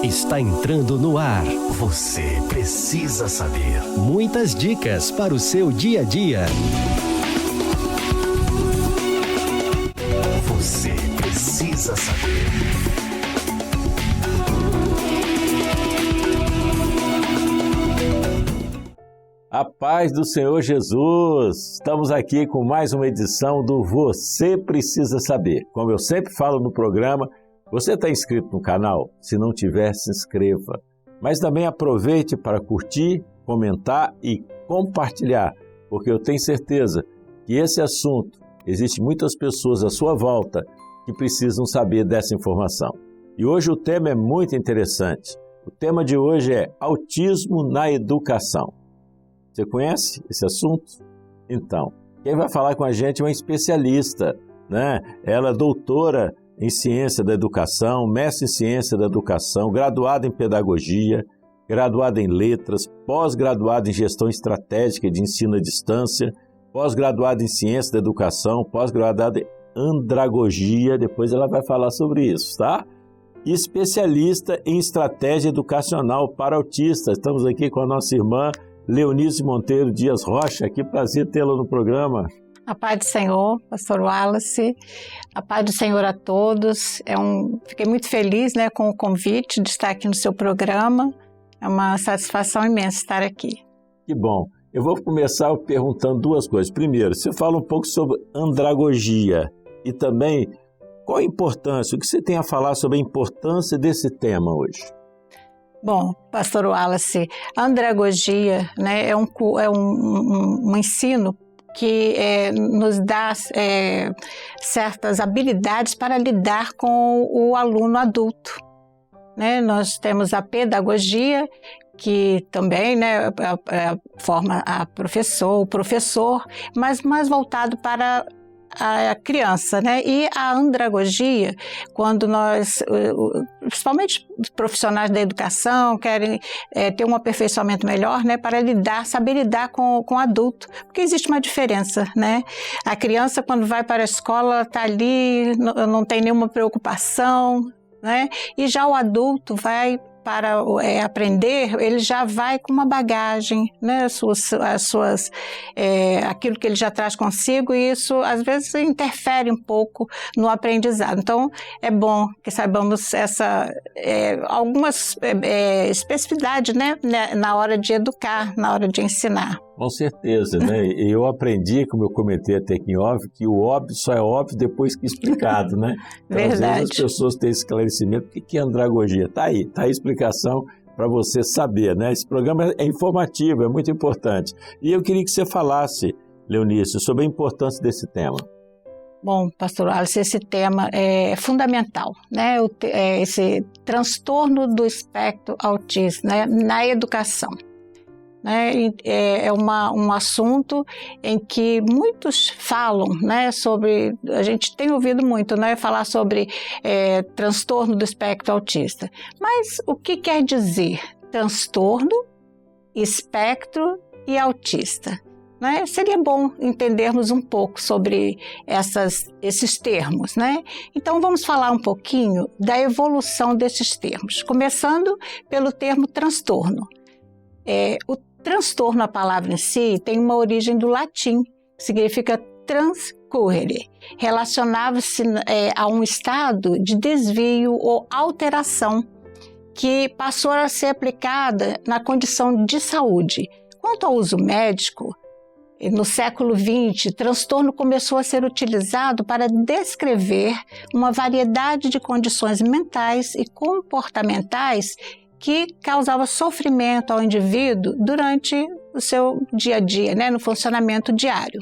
Está entrando no ar. Você precisa saber. Muitas dicas para o seu dia a dia. Você precisa saber. A paz do Senhor Jesus! Estamos aqui com mais uma edição do Você Precisa Saber. Como eu sempre falo no programa, você está inscrito no canal? Se não tiver, se inscreva. Mas também aproveite para curtir, comentar e compartilhar, porque eu tenho certeza que esse assunto, existe muitas pessoas à sua volta que precisam saber dessa informação. E hoje o tema é muito interessante. O tema de hoje é autismo na educação. Você conhece esse assunto? Então, quem vai falar com a gente é uma especialista, né? Ela é doutora em ciência da educação, mestre em ciência da educação, graduada em pedagogia, graduada em letras, pós-graduada em gestão estratégica de ensino à distância, pós-graduada em ciência da educação, pós-graduada em andragogia, depois ela vai falar sobre isso, tá? E especialista em estratégia educacional para autistas. Estamos aqui com a nossa irmã Leonice Monteiro Dias Rocha, que prazer tê-la no programa. A paz do Senhor, pastor Wallace, a paz do Senhor a todos. Fiquei muito feliz, com o convite de estar aqui no seu programa. É uma satisfação imensa estar aqui. Que bom. Eu vou começar perguntando duas coisas. Primeiro, você fala um pouco sobre andragogia e também qual a importância, o que você tem a falar sobre a importância desse tema hoje? Bom, pastor Wallace, a andragogia é um ensino que nos dá certas habilidades para lidar com o aluno adulto. Nós temos a pedagogia, que também forma o professor, mas mais voltado para a criança, e a andragogia, quando nós, principalmente profissionais da educação, querem ter um aperfeiçoamento melhor, para saber lidar com o adulto, porque existe uma diferença, A criança, quando vai para a escola, está ali, não tem nenhuma preocupação, E já o adulto vai para aprender, ele já vai com uma bagagem, aquilo que ele já traz consigo, e isso às vezes interfere um pouco no aprendizado. Então é bom que saibamos algumas especificidades, na hora de educar, na hora de ensinar. Com certeza, Eu aprendi, como eu comentei até aqui em off, que o óbvio só é óbvio depois que explicado, Então, verdade. Às vezes as pessoas têm esse esclarecimento. O que é andragogia? Tá aí a explicação para você saber, Esse programa é informativo, é muito importante. E eu queria que você falasse, Leonice, sobre a importância desse tema. Bom, pastor Alice, esse tema é fundamental, esse transtorno do espectro autista, na educação. É um assunto em que muitos falam, sobre, a gente tem ouvido muito, falar sobre transtorno do espectro autista. Mas o que quer dizer transtorno, espectro e autista? Seria bom entendermos um pouco sobre esses termos, Então vamos falar um pouquinho da evolução desses termos, começando pelo termo transtorno. O transtorno, a palavra em si, tem uma origem do latim, que significa transcurrere. Relacionava-se a um estado de desvio ou alteração que passou a ser aplicada na condição de saúde. Quanto ao uso médico, no século XX, transtorno começou a ser utilizado para descrever uma variedade de condições mentais e comportamentais que causava sofrimento ao indivíduo durante o seu dia a dia, no funcionamento diário.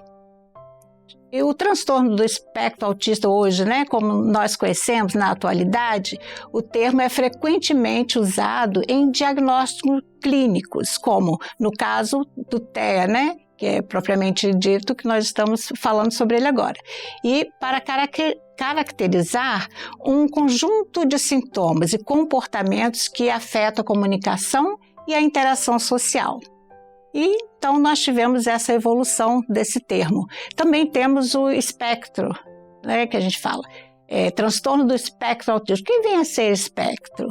E o transtorno do espectro autista hoje, como nós conhecemos na atualidade, o termo é frequentemente usado em diagnósticos clínicos, como no caso do TEA, que é propriamente dito que nós estamos falando sobre ele agora. E para caracterizar um conjunto de sintomas e comportamentos que afetam a comunicação e a interação social. E então nós tivemos essa evolução desse termo. Também temos o espectro, que a gente fala. Transtorno do espectro autista. O que vem a ser espectro?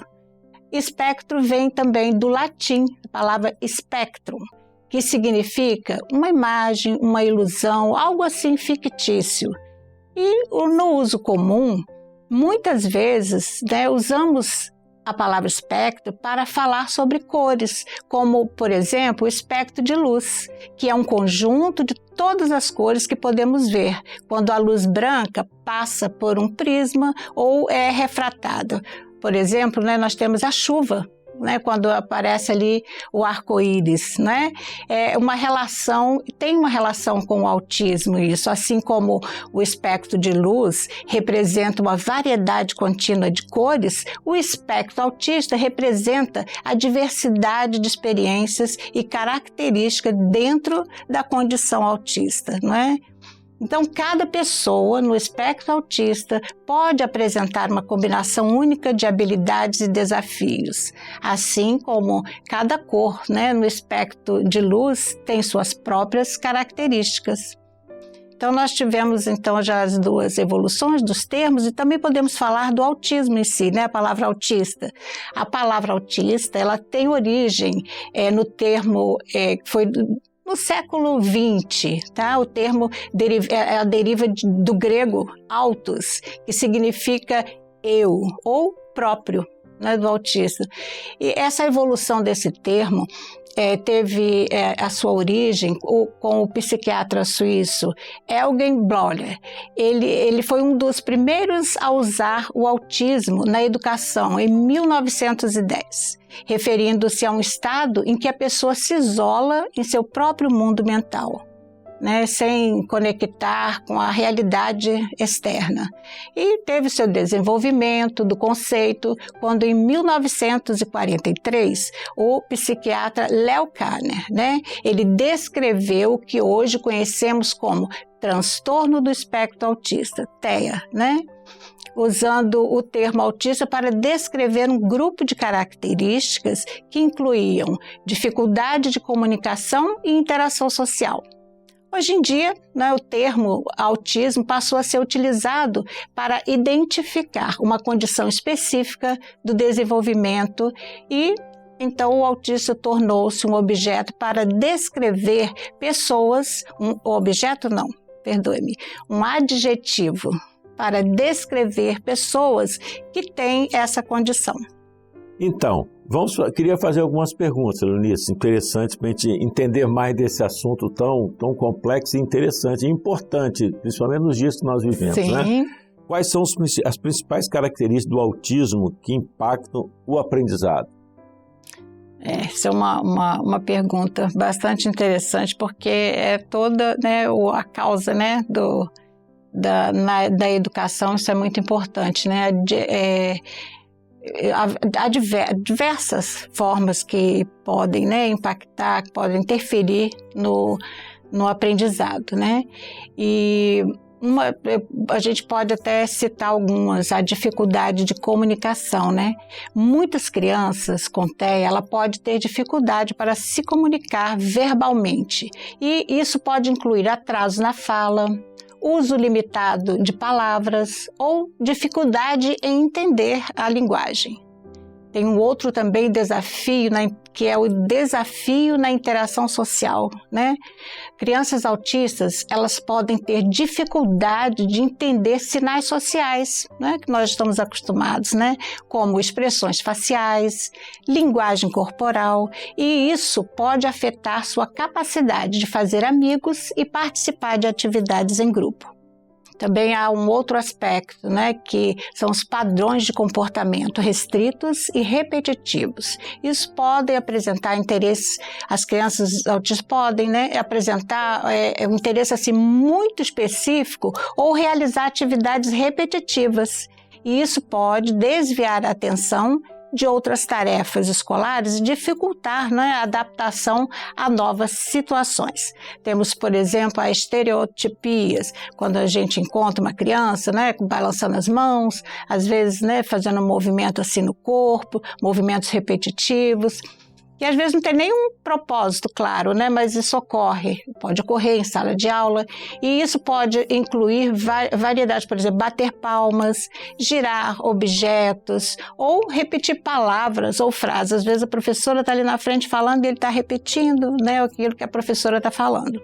espectro vem também do latim, a palavra spectrum, que significa uma imagem, uma ilusão, algo assim fictício. E no uso comum, muitas vezes, né, usamos a palavra espectro para falar sobre cores, como, por exemplo, o espectro de luz, que é um conjunto de todas as cores que podemos ver quando a luz branca passa por um prisma ou é refratada. Por exemplo, né, nós temos a chuva, né, quando aparece ali o arco-íris, né? Tem uma relação com o autismo isso, assim como o espectro de luz representa uma variedade contínua de cores, o espectro autista representa a diversidade de experiências e características dentro da condição autista, não é? Então, cada pessoa no espectro autista pode apresentar uma combinação única de habilidades e desafios, assim como cada cor, né, no espectro de luz tem suas próprias características. Então, nós tivemos já as duas evoluções dos termos e também podemos falar do autismo em si, né, a palavra autista. A palavra autista, ela tem origem no termo que foi no século XX, tá? O termo deriva do grego autos, que significa eu ou próprio, né, do autista. E essa evolução desse termo teve a sua origem com o psiquiatra suíço Eugen Bleuler. Ele foi um dos primeiros a usar o autismo na educação em 1910. Referindo-se a um estado em que a pessoa se isola em seu próprio mundo mental, né, sem conectar com a realidade externa. E teve seu desenvolvimento do conceito quando, em 1943, o psiquiatra Leo Kanner, né, ele descreveu o que hoje conhecemos como transtorno do espectro autista, TEA, né? Usando o termo autista para descrever um grupo de características que incluíam dificuldade de comunicação e interação social. Hoje em dia, né, o termo autismo passou a ser utilizado para identificar uma condição específica do desenvolvimento e, então, o autista tornou-se um objeto para descrever pessoas, um adjetivo para descrever pessoas que têm essa condição. Então, queria fazer algumas perguntas, Leonice, interessantes para a gente entender mais desse assunto tão complexo e interessante e importante, principalmente nos dias que nós vivemos, Sim. né? Quais são as principais características do autismo que impactam o aprendizado? Essa é uma pergunta bastante interessante, porque é toda, né, a causa, né, da educação, isso é muito importante, né? Há diversas formas que podem, né, impactar, que podem interferir no aprendizado, né? E a gente pode até citar algumas, a dificuldade de comunicação, né? Muitas crianças com TEA, ela pode ter dificuldade para se comunicar verbalmente, e isso pode incluir atraso na fala, uso limitado de palavras ou dificuldade em entender a linguagem. Tem um outro também desafio, que é o desafio na interação social, né? Crianças autistas, elas podem ter dificuldade de entender sinais sociais, né, que nós estamos acostumados, né, como expressões faciais, linguagem corporal, e isso pode afetar sua capacidade de fazer amigos e participar de atividades em grupo. Também há um outro aspecto, né, que são os padrões de comportamento restritos e repetitivos. Isso pode apresentar interesse, as crianças autistas podem, né, apresentar um interesse assim, muito específico ou realizar atividades repetitivas. E isso pode desviar a atenção de outras tarefas escolares e dificultar, né, a adaptação a novas situações. Temos, por exemplo, as estereotipias, quando a gente encontra uma criança, né, balançando as mãos, às vezes, né, fazendo um movimento assim no corpo, movimentos repetitivos. que às vezes não tem nenhum propósito claro, né? Mas isso pode ocorrer em sala de aula, e isso pode incluir variedades, por exemplo, bater palmas, girar objetos, ou repetir palavras ou frases. Às vezes a professora está ali na frente falando e ele está repetindo, né, aquilo que a professora está falando.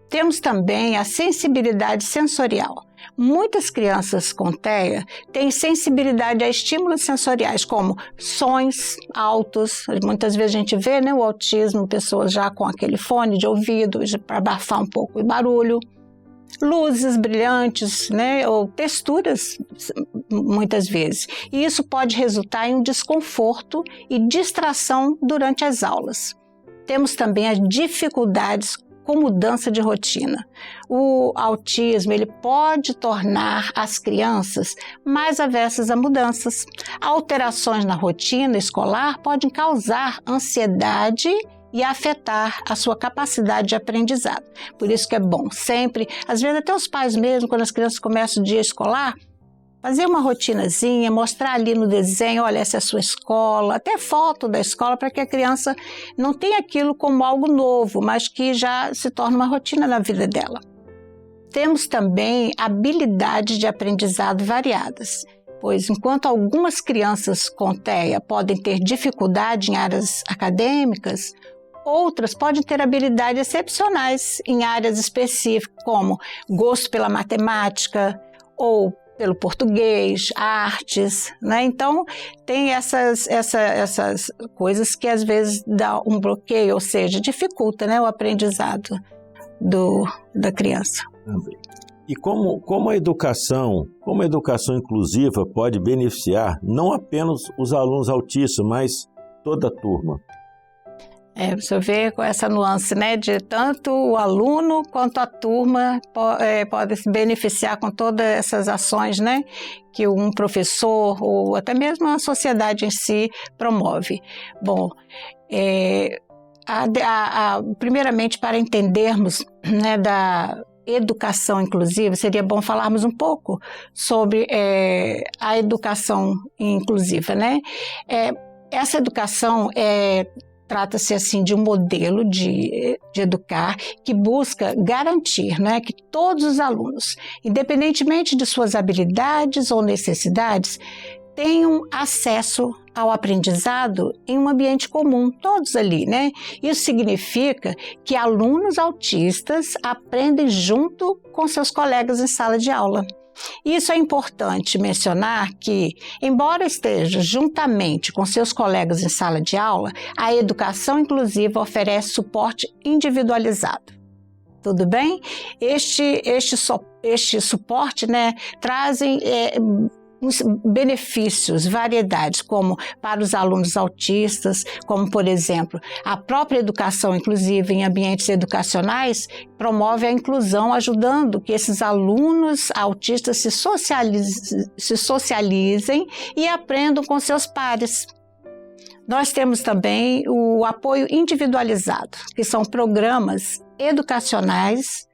Temos também a sensibilidade sensorial. Muitas crianças com TEA têm sensibilidade a estímulos sensoriais, como sons altos. Muitas vezes a gente vê, né, o autismo, pessoas já com aquele fone de ouvido para abafar um pouco o barulho. Luzes brilhantes, né, ou texturas, muitas vezes. E isso pode resultar em um desconforto e distração durante as aulas. Temos também as dificuldades com mudança de rotina. O autismo, ele pode tornar as crianças mais avessas a mudanças. Alterações na rotina escolar podem causar ansiedade e afetar a sua capacidade de aprendizado. Por isso que é bom sempre, às vezes até os pais mesmo, quando as crianças começam o dia escolar, fazer uma rotinazinha, mostrar ali no desenho, olha, essa é a sua escola, até foto da escola, para que a criança não tenha aquilo como algo novo, mas que já se torne uma rotina na vida dela. Temos também habilidades de aprendizado variadas, pois enquanto algumas crianças com TEA podem ter dificuldade em áreas acadêmicas, outras podem ter habilidades excepcionais em áreas específicas, como gosto pela matemática ou pelo português, artes, né? Então, tem essas coisas que às vezes dá um bloqueio, ou seja, dificulta, né, o aprendizado da criança. E como a educação inclusiva pode beneficiar não apenas os alunos autistas, mas toda a turma? Você vê com essa nuance, né, de tanto o aluno quanto a turma pode se beneficiar com todas essas ações, né, que um professor ou até mesmo a sociedade em si promove. Bom, primeiramente, para entendermos, né, da educação inclusiva, seria bom falarmos um pouco sobre a educação inclusiva, né? Essa educação trata-se assim de um modelo de educar que busca garantir, né, que todos os alunos, independentemente de suas habilidades ou necessidades, tenham acesso ao aprendizado em um ambiente comum, todos ali, né? Isso significa que alunos autistas aprendem junto com seus colegas em sala de aula. Isso é importante mencionar que, embora esteja juntamente com seus colegas em sala de aula, a educação inclusiva oferece suporte individualizado. Tudo bem? Este suporte, né, trazem benefícios, variedades, como para os alunos autistas, como, por exemplo, a própria educação inclusiva em ambientes educacionais promove a inclusão, ajudando que esses alunos autistas se socializem e aprendam com seus pares. Nós temos também o apoio individualizado, que são programas educacionais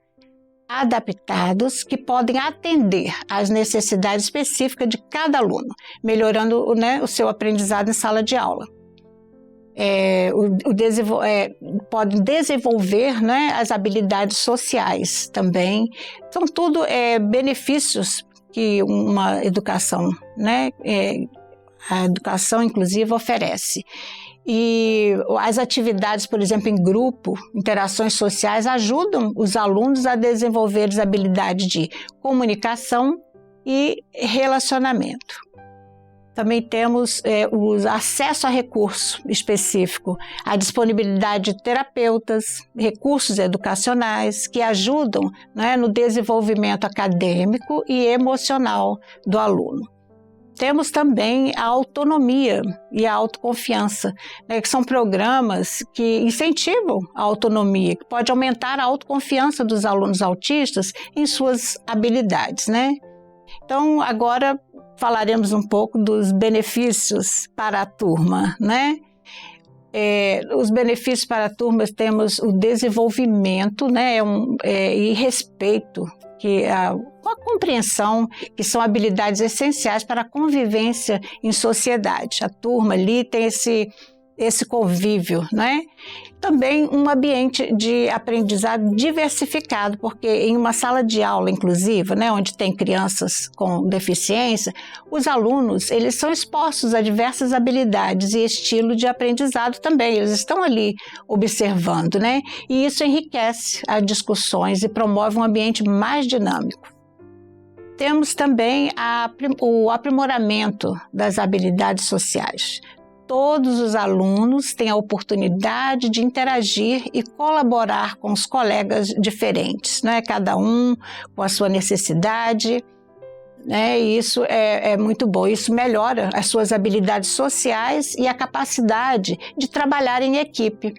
adaptados que podem atender às necessidades específicas de cada aluno, melhorando, né, o seu aprendizado em sala de aula. Podem desenvolver, né, as habilidades sociais também. São tudo benefícios que uma educação, né, a educação inclusiva oferece. E as atividades, por exemplo, em grupo, interações sociais, ajudam os alunos a desenvolver as habilidades de comunicação e relacionamento. Também temos o acesso a recurso específico, a disponibilidade de terapeutas, recursos educacionais que ajudam, né, no desenvolvimento acadêmico e emocional do aluno. Temos também a autonomia e a autoconfiança, né, que são programas que incentivam a autonomia, que pode aumentar a autoconfiança dos alunos autistas em suas habilidades, né? Então, agora falaremos um pouco dos benefícios para a turma, né? Os benefícios para a turma, temos o desenvolvimento, né, e respeito, com a compreensão, que são habilidades essenciais para a convivência em sociedade. A turma ali tem esse convívio, né? Também um ambiente de aprendizado diversificado, porque em uma sala de aula inclusiva, né, onde tem crianças com deficiência, os alunos, eles são expostos a diversas habilidades e estilo de aprendizado também, eles estão ali observando, né? E isso enriquece as discussões e promove um ambiente mais dinâmico. Temos também o aprimoramento das habilidades sociais. Todos os alunos têm a oportunidade de interagir e colaborar com os colegas diferentes, né? Cada um com a sua necessidade, né? E isso é muito bom, isso melhora as suas habilidades sociais e a capacidade de trabalhar em equipe.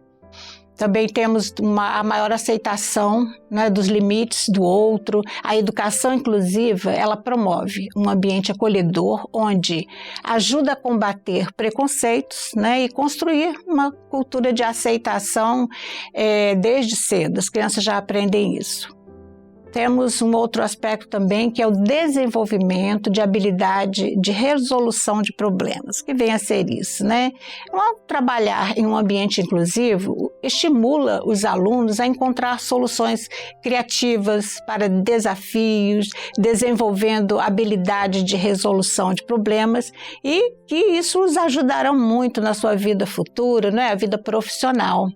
Também temos a maior aceitação, né, dos limites do outro. A educação inclusiva, ela promove um ambiente acolhedor, onde ajuda a combater preconceitos, né, e construir uma cultura de aceitação desde cedo. As crianças já aprendem isso. Temos um outro aspecto também, que é o desenvolvimento de habilidade de resolução de problemas, que vem a ser isso, né? Ao trabalhar em um ambiente inclusivo, estimula os alunos a encontrar soluções criativas para desafios, desenvolvendo habilidade de resolução de problemas, e que isso os ajudará muito na sua vida futura, né? A vida profissional.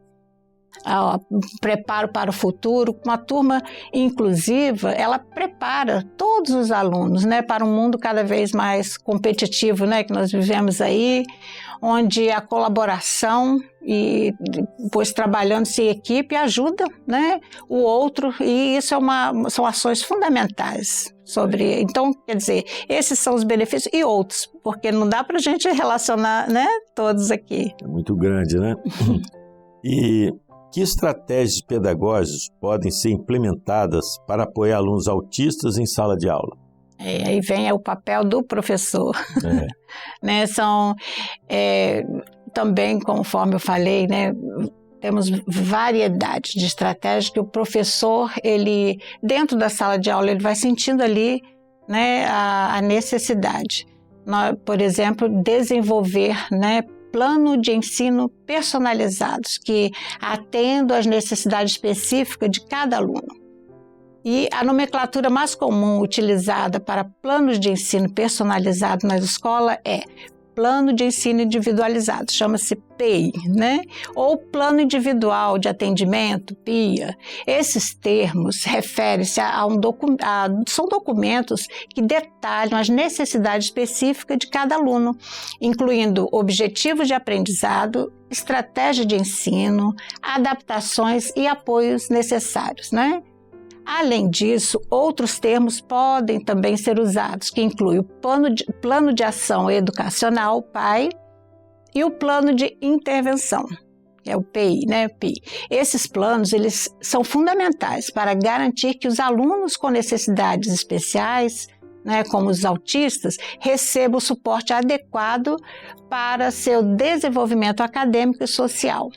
Preparo para o futuro. Uma turma inclusiva, ela prepara todos os alunos, né, para um mundo cada vez mais competitivo, né, que nós vivemos aí, onde a colaboração e depois trabalhando-se em equipe ajuda, né, o outro, e isso são ações fundamentais sobre. Então, quer dizer, esses são os benefícios e outros, porque não dá para a gente relacionar, né, todos aqui. É muito grande, né? E que estratégias pedagógicas podem ser implementadas para apoiar alunos autistas em sala de aula? Aí vem o papel do professor. Né, também, conforme eu falei, né, temos variedade de estratégias que o professor, ele, dentro da sala de aula, ele vai sentindo ali, né, a necessidade. Por exemplo, desenvolver, né, plano de ensino personalizados, que atendam às necessidades específicas de cada aluno. E a nomenclatura mais comum utilizada para planos de ensino personalizado na escola é Plano de Ensino Individualizado, chama-se PEI, né? Ou Plano Individual de Atendimento, PIA. Esses termos referem-se são documentos que detalham as necessidades específicas de cada aluno, incluindo objetivos de aprendizado, estratégia de ensino, adaptações e apoios necessários, né? Além disso, outros termos podem também ser usados, que incluem o plano de ação educacional, PAI, e o plano de intervenção, que é o PI, né? PI. Esses planos, eles são fundamentais para garantir que os alunos com necessidades especiais, né, como os autistas, recebam o suporte adequado para seu desenvolvimento acadêmico e social.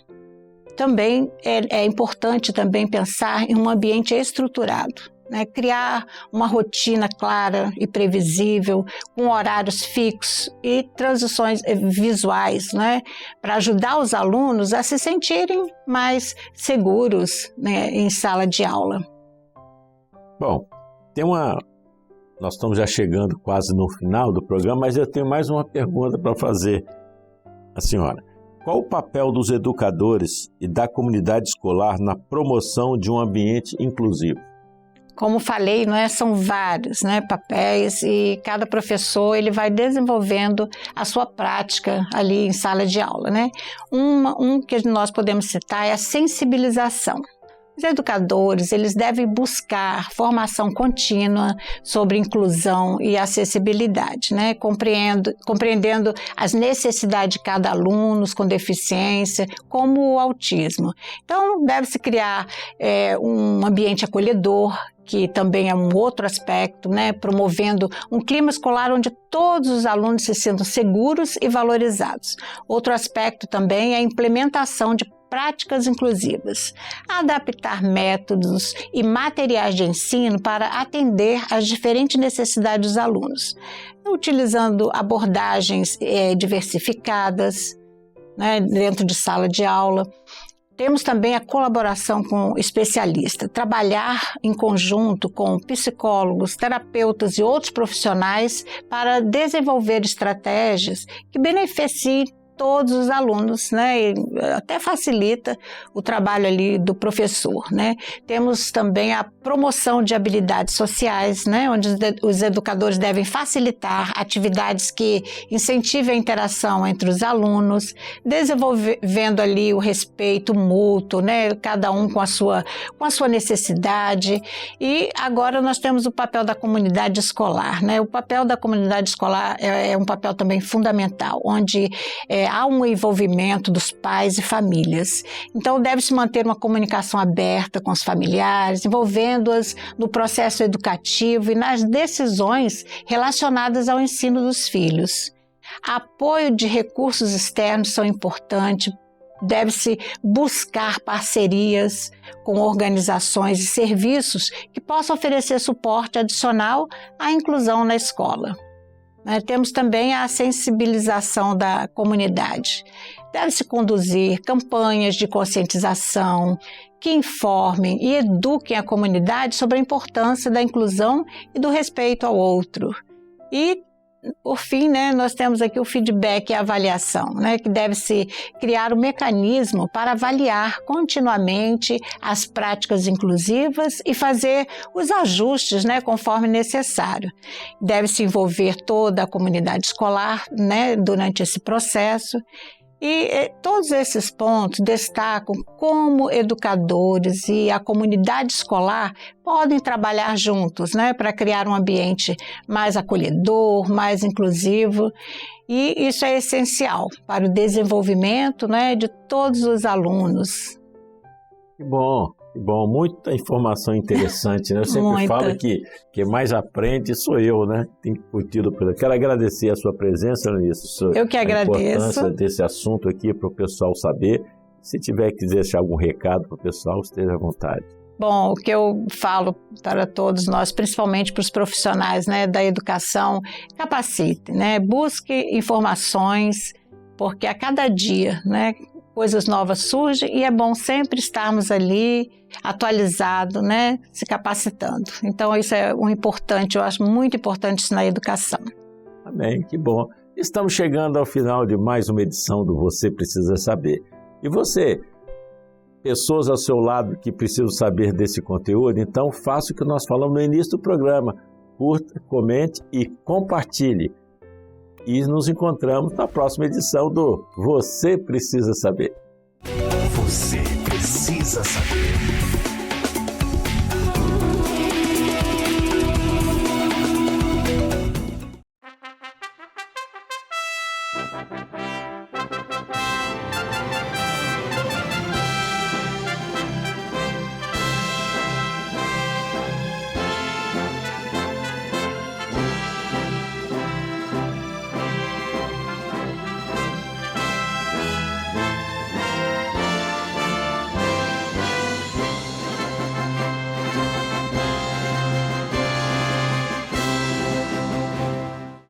Também é importante também pensar em um ambiente estruturado, né? Criar uma rotina clara e previsível, com horários fixos e transições visuais, né? Para ajudar os alunos a se sentirem mais seguros, né, em sala de aula. Bom, nós estamos já chegando quase no final do programa, mas eu tenho mais uma pergunta para fazer à senhora. Qual o papel dos educadores e da comunidade escolar na promoção de um ambiente inclusivo? Como falei, são vários, né, papéis, e cada professor ele vai desenvolvendo a sua prática ali em sala de aula, né? Um que nós podemos citar é a sensibilização. Os educadores, eles devem buscar formação contínua sobre inclusão e acessibilidade, né? Compreendendo as necessidades de cada aluno com deficiência, como o autismo. Então, deve-se criar um ambiente acolhedor, que também é um outro aspecto, né? Promovendo um clima escolar onde todos os alunos se sintam seguros e valorizados. Outro aspecto também é a implementação de práticas inclusivas, adaptar métodos e materiais de ensino para atender às diferentes necessidades dos alunos, utilizando abordagens diversificadas, né, dentro de sala de aula. Temos também a colaboração com especialistas, trabalhar em conjunto com psicólogos, terapeutas e outros profissionais para desenvolver estratégias que beneficiem todos os alunos, né? E até facilita o trabalho ali do professor, né? Temos também a promoção de habilidades sociais, né? Onde os educadores devem facilitar atividades que incentivem a interação entre os alunos, desenvolvendo ali o respeito mútuo, né? Cada um com a sua necessidade. E agora nós temos o papel da comunidade escolar, né? O papel da comunidade escolar é um papel também fundamental, onde há um envolvimento dos pais e famílias. Então, deve-se manter uma comunicação aberta com os familiares, envolvendo-as no processo educativo e nas decisões relacionadas ao ensino dos filhos. Apoio de recursos externos são importantes. Deve-se buscar parcerias com organizações e serviços que possam oferecer suporte adicional à inclusão na escola. Temos também a sensibilização da comunidade. Deve-se conduzir campanhas de conscientização que informem e eduquem a comunidade sobre a importância da inclusão e do respeito ao outro. E, por fim, nós temos aqui o feedback e a avaliação, que deve-se criar um mecanismo para avaliar continuamente as práticas inclusivas e fazer os ajustes, conforme necessário. Deve-se envolver toda a comunidade escolar, durante esse processo. E todos esses pontos destacam como educadores e a comunidade escolar podem trabalhar juntos, para criar um ambiente mais acolhedor, mais inclusivo. E isso é essencial para o desenvolvimento, de todos os alunos. Que bom. Muita informação interessante, Eu sempre falo que quem mais aprende sou eu, Tenho curtido. Quero agradecer a sua presença nisso. Eu que agradeço. A importância desse assunto aqui para o pessoal saber. Se tiver que deixar algum recado para o pessoal, esteja à vontade. Bom, o que eu falo para todos nós, principalmente para os profissionais da educação, capacite, busque informações, porque a cada dia, coisas novas surgem e é bom sempre estarmos ali atualizados, se capacitando. Então isso é importante, eu acho muito importante isso na educação. Amém, que bom. Estamos chegando ao final de mais uma edição do Você Precisa Saber. E você, pessoas ao seu lado que precisam saber desse conteúdo, então faça o que nós falamos no início do programa. Curta, comente e compartilhe. E nos encontramos na próxima edição do Você Precisa Saber. Você precisa saber.